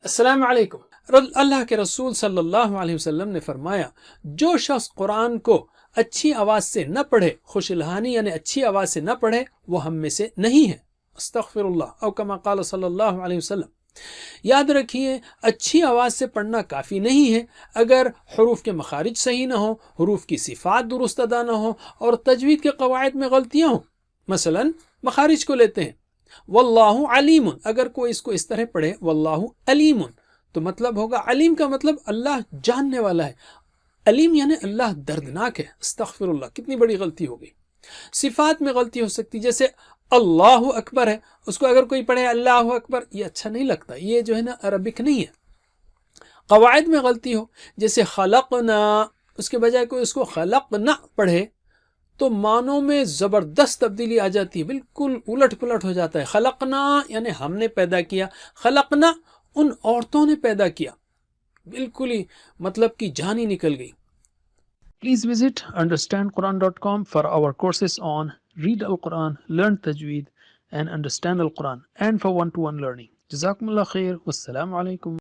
السلام علیکم۔ اللہ کے رسول صلی اللہ علیہ وسلم نے فرمایا، جو شخص قرآن کو اچھی آواز سے نہ پڑھے، خوش الحانی یعنی اچھی آواز سے نہ پڑھے، وہ ہم میں سے نہیں ہے۔ استغفر اللہ، او کما قال صلی اللہ علیہ وسلم۔ یاد رکھیے، اچھی آواز سے پڑھنا کافی نہیں ہے اگر حروف کے مخارج صحیح نہ ہوں، حروف کی صفات درست ادا نہ ہوں اور تجوید کے قواعد میں غلطیاں ہوں۔ مثلا مخارج کو لیتے ہیں، واللہ علیم، اگر کوئی اس کو اس طرح پڑھے واللہ علیم، تو مطلب ہوگا، علیم کا مطلب اللہ جاننے والا ہے، علیم یعنی اللہ دردناک ہے۔ استغفر اللہ، کتنی بڑی غلطی ہو گئی۔ صفات میں غلطی ہو سکتی، جیسے اللہ اکبر ہے، اس کو اگر کوئی پڑھے اللہ اکبر، یہ اچھا نہیں لگتا، یہ جو ہے نا عربک نہیں ہے۔ قواعد میں غلطی ہو، جیسے خلقنا، اس کے بجائے کوئی اس کو خلقنا پڑھے تو معنوں میں زبردست تبدیلی آ جاتی ہے، بالکل الٹ پلٹ ہو جاتا ہے۔ خلقنا یعنی ہم نے پیدا کیا، خلقنا ان عورتوں نے پیدا کیا، بالکل ہی مطلب کی جان ہی نکل گئی۔ Please visit understandquran.com for our courses on Read Al-Quran, Learn Tajweed and Understand Al-Quran, and for one-to-one learning. Jazakumullah khair. Wassalamu alaikum.